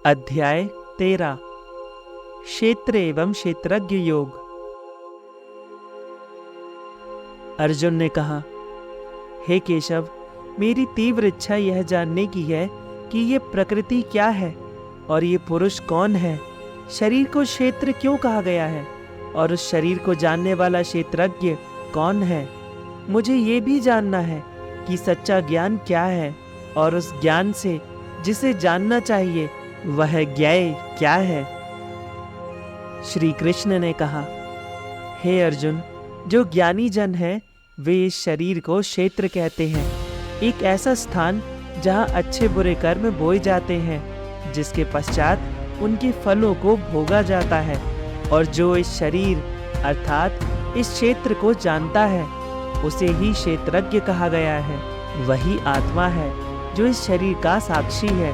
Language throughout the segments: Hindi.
अध्याय 13 क्षेत्र एवं क्षेत्रज्ञ योग। अर्जुन ने कहा, हे केशव, मेरी तीव्र इच्छा यह जानने की है कि ये प्रकृति क्या है और ये पुरुष कौन है। शरीर को क्षेत्र क्यों कहा गया है और उस शरीर को जानने वाला क्षेत्रज्ञ कौन है। मुझे ये भी जानना है कि सच्चा ज्ञान क्या है और उस ज्ञान से जिसे जानना चाहिए वह ज्ञेय क्या है। श्री कृष्ण ने कहा, हे अर्जुन, जो ज्ञानी जन है वे इस शरीर को क्षेत्र कहते हैं, एक ऐसा स्थान जहाँ अच्छे बुरे कर्म बोए जाते हैं, जिसके पश्चात उनके फलों को भोगा जाता है। और जो इस शरीर अर्थात इस क्षेत्र को जानता है उसे ही क्षेत्रज्ञ कहा गया है। वही आत्मा है जो इस शरीर का साक्षी है।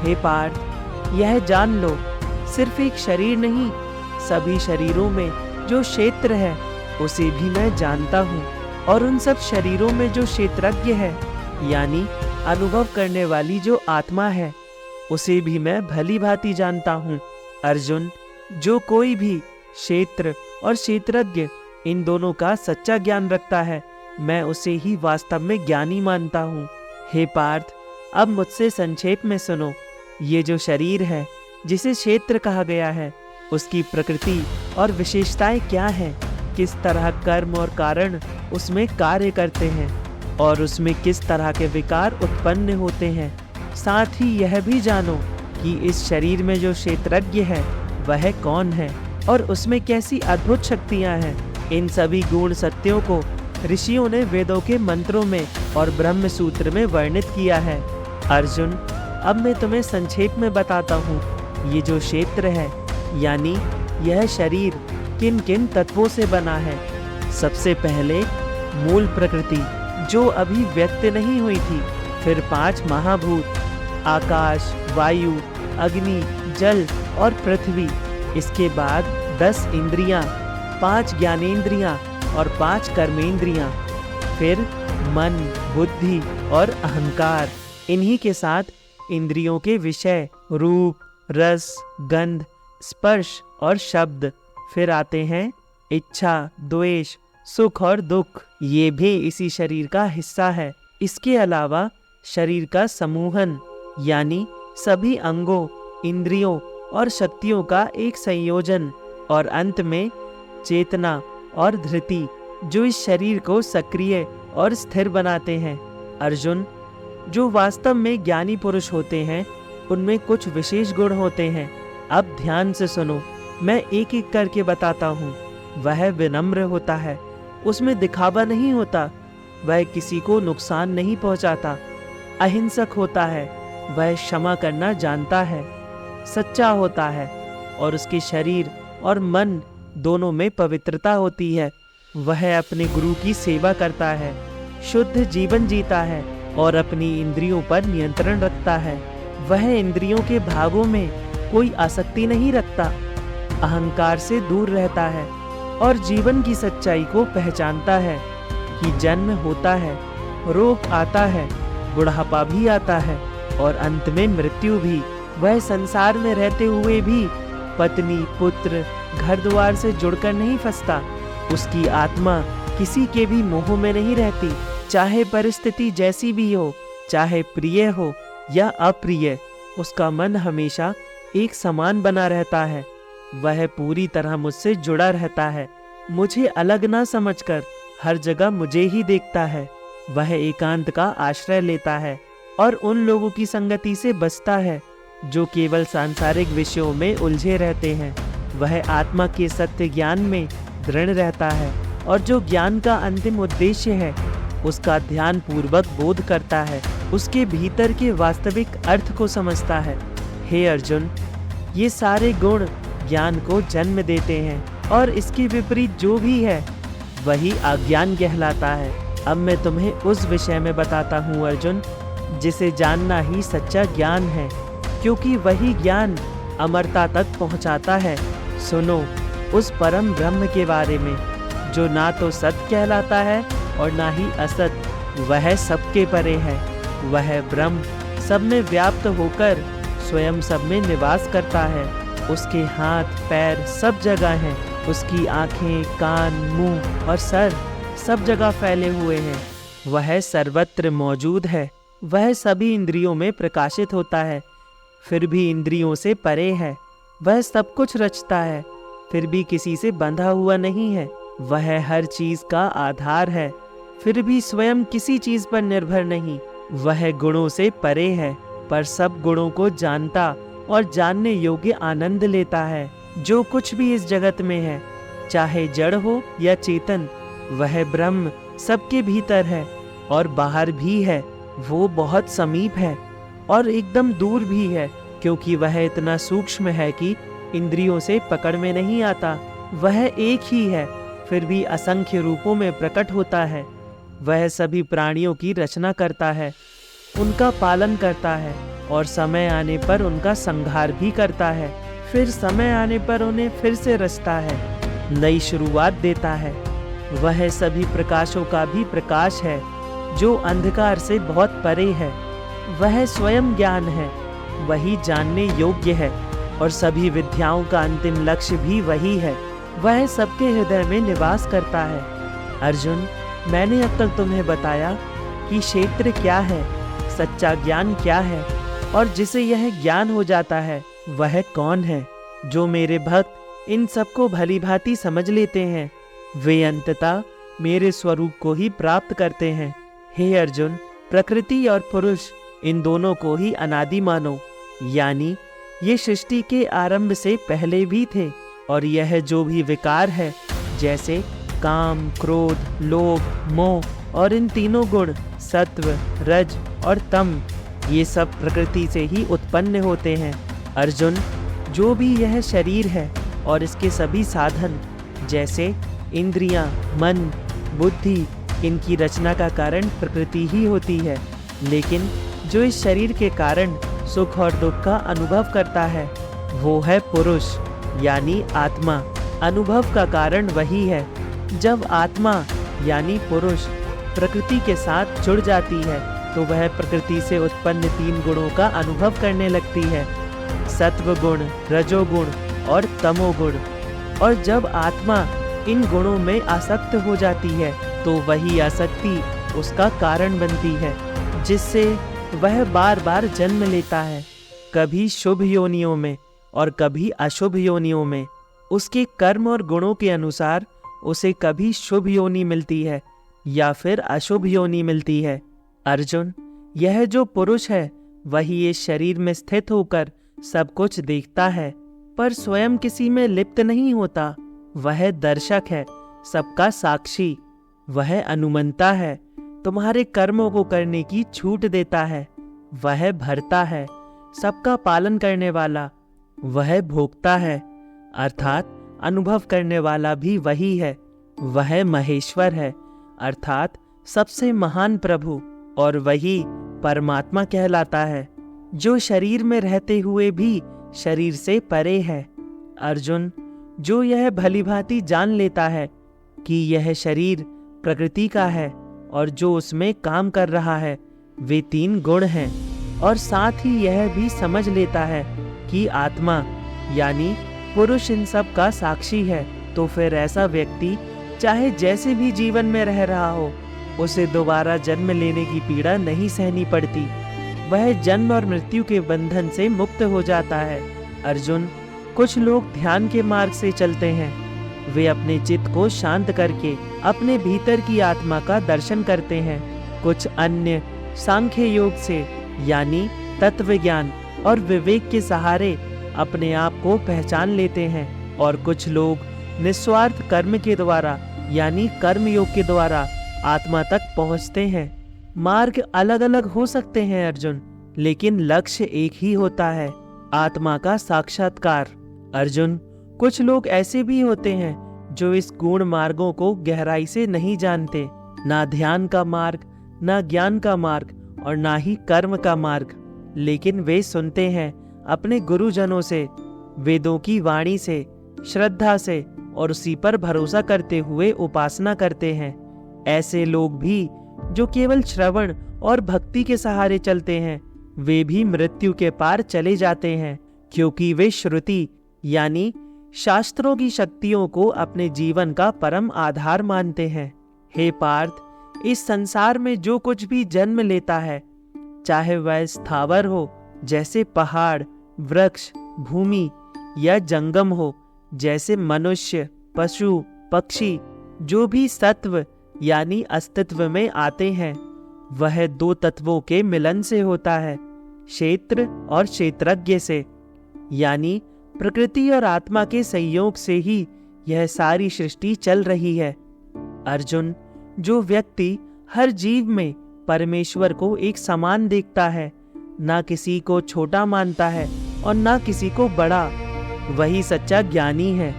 हे पार्थ, यह जान लो, सिर्फ एक शरीर नहीं, सभी शरीरों में जो क्षेत्र है उसे भी मैं जानता हूँ, और उन सब शरीरों में जो क्षेत्रज्ञ है यानी अनुभव करने वाली जो आत्मा है उसे भी मैं भली भांति जानता हूँ। अर्जुन, जो कोई भी क्षेत्र और क्षेत्रज्ञ इन दोनों का सच्चा ज्ञान रखता है, मैं उसे ही वास्तव में ज्ञानी मानता हूँ। हे पार्थ, अब मुझसे संक्षेप में सुनो। ये जो शरीर है जिसे क्षेत्र कहा गया है, उसकी प्रकृति और विशेषताएं क्या हैं, किस तरह कर्म और कारण उसमें कार्य करते हैं और उसमें किस तरह के विकार उत्पन्न होते हैं। साथ ही यह भी जानो कि इस शरीर में जो क्षेत्रज्ञ है वह कौन है और उसमें कैसी अद्भुत शक्तियां हैं। इन सभी गुण सत्यों को ऋषियों ने वेदों के मंत्रों में और ब्रह्म सूत्र में वर्णित किया है। अर्जुन, अब मैं तुम्हें संक्षेप में बताता हूँ। ये जो क्षेत्र है यानी यह शरीर किन किन तत्वों से बना है। सबसे पहले मूल प्रकृति जो अभी व्यक्त नहीं हुई थी, फिर 5 महाभूत आकाश, वायु, अग्नि, जल और पृथ्वी। इसके बाद 10 इंद्रियां, 5 ज्ञानेंद्रियां और 5 कर्मेंद्रियां, फिर मन, बुद्धि और अहंकार। इन्हीं के साथ इंद्रियों के विषय रूप, रस, गंध, स्पर्श और शब्द। फिर आते हैं इच्छा, द्वेष, सुख और दुख। ये भी इसी शरीर का हिस्सा है। इसके अलावा शरीर का समूहन यानी सभी अंगों, इंद्रियों और शक्तियों का एक संयोजन, और अंत में चेतना और धृति जो इस शरीर को सक्रिय और स्थिर बनाते हैं। अर्जुन, जो वास्तव में ज्ञानी पुरुष होते हैं उनमें कुछ विशेष गुण होते हैं। अब ध्यान से सुनो, मैं एक एक करके बताता हूँ। वह विनम्र होता है, उसमें दिखावा नहीं होता, वह किसी को नुकसान नहीं पहुँचाता। अहिंसक होता है, वह क्षमा करना जानता है। सच्चा होता है और उसके शरीर और मन दोनों में पवित्रता होती है। वह अपने गुरु की सेवा करता है, शुद्ध जीवन जीता है और अपनी इंद्रियों पर नियंत्रण रखता है। वह इंद्रियों के भागों में कोई आसक्ति नहीं रखता, अहंकार से दूर रहता है और जीवन की सच्चाई को पहचानता है कि जन्म होता है, रोग आता है, बुढ़ापा भी आता है और अंत में मृत्यु भी। वह संसार में रहते हुए भी पत्नी, पुत्र, घर द्वार से जुड़कर नहीं फंसता। उसकी आत्मा किसी के भी मोह में नहीं रहती, चाहे परिस्थिति जैसी भी हो, चाहे प्रिय हो या अप्रिय, उसका मन हमेशा एक समान बना रहता है। वह पूरी तरह मुझसे जुड़ा रहता है, मुझे अलग ना समझकर हर जगह मुझे ही देखता है। वह एकांत का आश्रय लेता है और उन लोगों की संगति से बचता है जो केवल सांसारिक विषयों में उलझे रहते हैं। वह आत्मा के सत्य ज्ञान में दृढ़ रहता है और जो ज्ञान का अंतिम उद्देश्य है उसका ध्यान पूर्वक बोध करता है, उसके भीतर के वास्तविक अर्थ को समझता है। हे अर्जुन, ये सारे गुण ज्ञान को जन्म देते हैं और इसके विपरीत जो भी है वही अज्ञान कहलाता है। अब मैं तुम्हें उस विषय में बताता हूँ अर्जुन, जिसे जानना ही सच्चा ज्ञान है, क्योंकि वही ज्ञान अमरता तक पहुँचाता है। सुनो उस परम ब्रह्म के बारे में जो ना तो सत्य कहलाता है और ना ही असत। वह सबके परे है। वह ब्रह्म सब में व्याप्त होकर स्वयं सब में निवास करता है। उसके हाथ पैर सब जगह हैं। उसकी आंखें, कान, मुंह और सर सब जगह फैले हुए हैं। वह सर्वत्र मौजूद है। वह सभी इंद्रियों में प्रकाशित होता है, फिर भी इंद्रियों से परे है। वह सब कुछ रचता है, फिर भी किसी से बंधा हुआ नहीं है। वह हर चीज का आधार है, फिर भी स्वयं किसी चीज पर निर्भर नहीं। वह गुणों से परे है, पर सब गुणों को जानता और जानने योग्य आनंद लेता है। जो कुछ भी इस जगत में है, चाहे जड़ हो या चेतन, वह ब्रह्म सबके भीतर है और बाहर भी है। वो बहुत समीप है और एकदम दूर भी है, क्योंकि वह इतना सूक्ष्म है कि इंद्रियों से पकड़ में नहीं आता। वह एक ही है, फिर भी असंख्य रूपों में प्रकट होता है। वह सभी प्राणियों की रचना करता है, उनका पालन करता है और समय आने पर उनका संहार भी करता है। फिर समय आने पर उन्हें फिर से रचता है, नई शुरुआत देता है। वह सभी प्रकाशों का भी प्रकाश है, जो अंधकार से बहुत परे है। वह स्वयं ज्ञान है, वही जानने योग्य है और सभी विद्याओं का अंतिम लक्ष्य भी वही है। वह सबके हृदय में निवास करता है। अर्जुन, मैंने अब तक तुम्हें बताया कि क्षेत्र क्या है, सच्चा ज्ञान क्या है और जिसे यह ज्ञान हो जाता है वह कौन है। जो मेरे भक्त इन सबको भली भांति समझ लेते हैं, वे अंततः मेरे स्वरूप को ही प्राप्त करते हैं। हे अर्जुन, प्रकृति और पुरुष इन दोनों को ही अनादि मानो, यानी ये सृष्टि के आरंभ से पहले भी थे। और यह जो भी विकार है, जैसे काम, क्रोध, लोभ, मोह और इन तीनों गुण सत्व, रज और तम, ये सब प्रकृति से ही उत्पन्न होते हैं। अर्जुन, जो भी यह शरीर है और इसके सभी साधन, जैसे इंद्रियां, मन, बुद्धि, इनकी रचना का कारण प्रकृति ही होती है। लेकिन जो इस शरीर के कारण सुख और दुख का अनुभव करता है, वो है पुरुष, यानी आत्मा। अनुभव का कारण वही है। जब आत्मा यानी पुरुष प्रकृति के साथ जुड़ जाती है, तो वह प्रकृति से उत्पन्न तीन गुणों का अनुभव करने लगती है, सत्व गुण, रजोगुण और तमोगुण। और जब आत्मा इन गुणों में आसक्त हो जाती है, तो वही आसक्ति उसका कारण बनती है, जिससे वह बार बार जन्म लेता है, कभी शुभ योनियों में और कभी अशुभ योनियों में। उसके कर्म और गुणों के अनुसार उसे कभी शुभ योनि मिलती है या फिर अशुभ योनि मिलती है। अर्जुन, यह जो पुरुष है वही इस शरीर में स्थित होकर सब कुछ देखता है, पर स्वयं किसी में लिप्त नहीं होता। वह दर्शक है, सबका साक्षी। वह अनुमंता है, तुम्हारे कर्मों को करने की छूट देता है। वह भरता है, सबका पालन करने वाला। वह भोगता है, अर्थात अनुभव करने वाला भी वही है। वह महेश्वर है, अर्थात सबसे महान प्रभु, और वही परमात्मा कहलाता है, जो शरीर में रहते हुए भी शरीर से परे है। अर्जुन, जो यह भलीभांति जान लेता है कि यह शरीर प्रकृति का है और जो उसमें काम कर रहा है वे तीन गुण हैं, और साथ ही यह भी समझ लेता है कि आत्मा यानी पुरुष इन सब का साक्षी है, तो फिर ऐसा व्यक्ति चाहे जैसे भी जीवन में रह रहा हो, उसे दोबारा जन्म लेने की पीड़ा नहीं सहनी पड़ती। वह जन्म और मृत्यु के बंधन से मुक्त हो जाता है। अर्जुन, कुछ लोग ध्यान के मार्ग से चलते हैं। वे अपने चित्त को शांत करके अपने भीतर की आत्मा का दर्शन करते हैं। कुछ अन्य सांख्य योग से यानी तत्व ज्ञान और विवेक के सहारे अपने आप को पहचान लेते हैं, और कुछ लोग निस्वार्थ कर्म के द्वारा यानी कर्म योग के द्वारा आत्मा तक पहुंचते हैं। मार्ग अलग अलग हो सकते हैं अर्जुन, लेकिन लक्ष्य एक ही होता है, आत्मा का साक्षात्कार। अर्जुन, कुछ लोग ऐसे भी होते हैं जो इस गुण मार्गों को गहराई से नहीं जानते, ना ध्यान का मार्ग, ना ज्ञान का मार्ग और ना ही कर्म का मार्ग, लेकिन वे सुनते हैं अपने गुरुजनों से, वेदों की वाणी से, श्रद्धा से और उसी पर भरोसा करते हुए उपासना करते हैं। ऐसे लोग भी जो केवल श्रवण और भक्ति के सहारे चलते हैं, वे भी मृत्यु के पार चले जाते हैं, क्योंकि वे श्रुति यानी शास्त्रों की शक्तियों को अपने जीवन का परम आधार मानते हैं। हे पार्थ, इस संसार में जो कुछ भी जन्म लेता है, चाहे वह स्थावर हो जैसे पहाड़, वृक्ष, भूमि, या जंगम हो जैसे मनुष्य, पशु, पक्षी, जो भी सत्व यानी अस्तित्व में आते हैं, वह दो तत्वों के मिलन से होता है, क्षेत्र और क्षेत्रज्ञ से, यानी प्रकृति और आत्मा के संयोग से ही यह सारी सृष्टि चल रही है। अर्जुन, जो व्यक्ति हर जीव में परमेश्वर को एक समान देखता है, ना किसी को छोटा मानता है और ना किसी को बड़ा, वही सच्चा ज्ञानी है।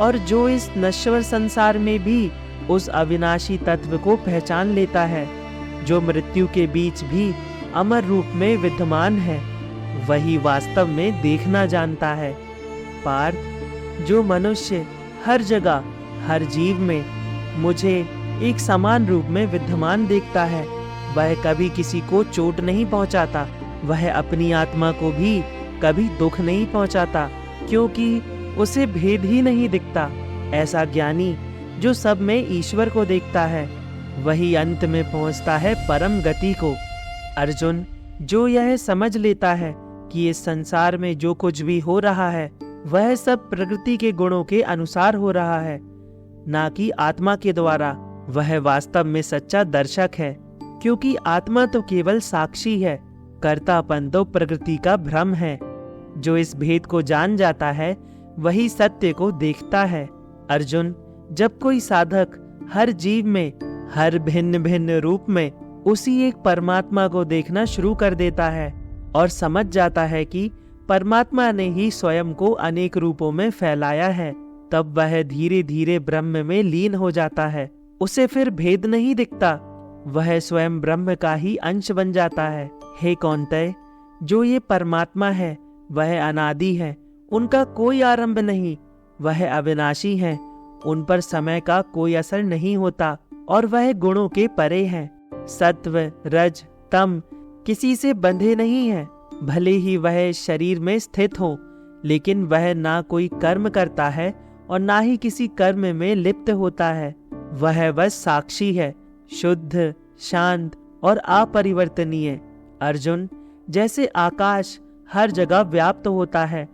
और जो इस नश्वर संसार में भी उस अविनाशी तत्व को पहचान लेता है, जो मृत्यु के बीच भी अमर रूप में विद्यमान है, वही वास्तव में देखना जानता है। पार्थ, जो मनुष्य हर जगह हर जीव में मुझे एक समान रूप में विद्यमान देखता है, वह कभी किसी को चोट नहीं पहुंचाता, वह अपनी आत्मा को भी कभी दुख नहीं पहुंचाता, क्योंकि उसे भेद ही नहीं दिखता। ऐसा ज्ञानी जो सब में ईश्वर को देखता है, वही अंत में पहुंचता है परम गति को। अर्जुन, जो यह समझ लेता है कि इस संसार में जो कुछ भी हो रहा है, वह सब प्रकृति के गुणों के अनुसार हो रहा है, ना कि आत्मा के द्वारा, वह वास्तव में सच्चा दर्शक है। क्योंकि आत्मा तो केवल साक्षी है, कर्तापन तो प्रकृति का भ्रम है। जो इस भेद को जान जाता है, वही सत्य को देखता है। अर्जुन, जब कोई साधक हर जीव में हर भिन्न भिन्न रूप में उसी एक परमात्मा को देखना शुरू कर देता है और समझ जाता है कि परमात्मा ने ही स्वयं को अनेक रूपों में फैलाया है, तब वह धीरे धीरे ब्रह्म में लीन हो जाता है। उसे फिर भेद नहीं दिखता, वह स्वयं ब्रह्म का ही अंश बन जाता है। हे कौन्तेय, जो ये परमात्मा है वह अनादि है, उनका कोई आरंभ नहीं, वह अविनाशी है, उन पर समय का कोई असर नहीं होता और वह गुणों के परे हैं। सत्व, रज, तम किसी से बंधे नहीं है। भले ही वह शरीर में स्थित हो, लेकिन वह ना कोई कर्म करता है और ना ही किसी कर्म में लिप्त होता है। वह बस साक्षी है, शुद्ध, शांत और अपरिवर्तनीय। अर्जुन, जैसे आकाश हर जगह व्याप्त होता है,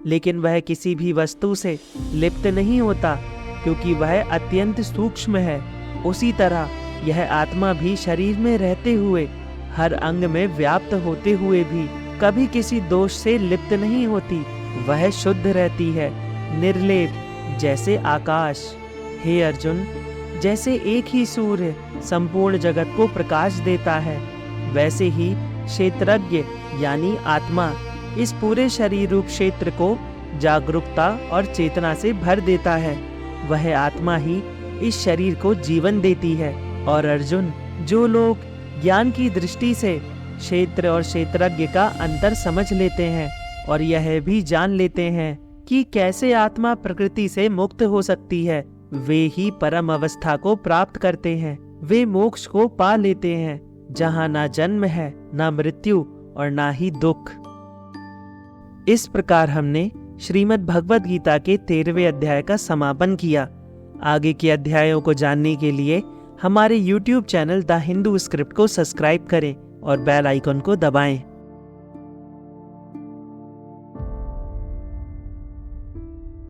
लेकिन वह किसी भी वस्तु से लिप्त नहीं होता, क्योंकि वह अत्यंत सूक्ष्म है, उसी तरह यह आत्मा भी शरीर में रहते हुए, हर अंग में व्याप्त होते हुए भी कभी किसी दोष से लिप्त नहीं होती। वह शुद्ध रहती है, निर्लेप, जैसे आकाश। हे अर्जुन, जैसे एक ही सूर्य संपूर्ण जगत को प्रकाश देता है, वैसे ही क्षेत्रज्ञ यानी आत्मा इस पूरे शरीर रूप क्षेत्र को जागरूकता और चेतना से भर देता है। वह आत्मा ही इस शरीर को जीवन देती है। और अर्जुन, जो लोग ज्ञान की दृष्टि से क्षेत्र और क्षेत्रज्ञ का अंतर समझ लेते हैं और यह भी जान लेते हैं कि कैसे आत्मा प्रकृति से मुक्त हो सकती है, वे ही परम अवस्था को प्राप्त करते हैं। वे मोक्ष को पा लेते हैं, जहाँ ना जन्म है, ना मृत्यु और ना ही दुख। इस प्रकार हमने श्रीमद् भगवद गीता के 13वें अध्याय का समापन किया। आगे के अध्यायों को जानने के लिए हमारे YouTube channel the Hindu script को सब्सक्राइब करें और बेल आइकन को दबाएं।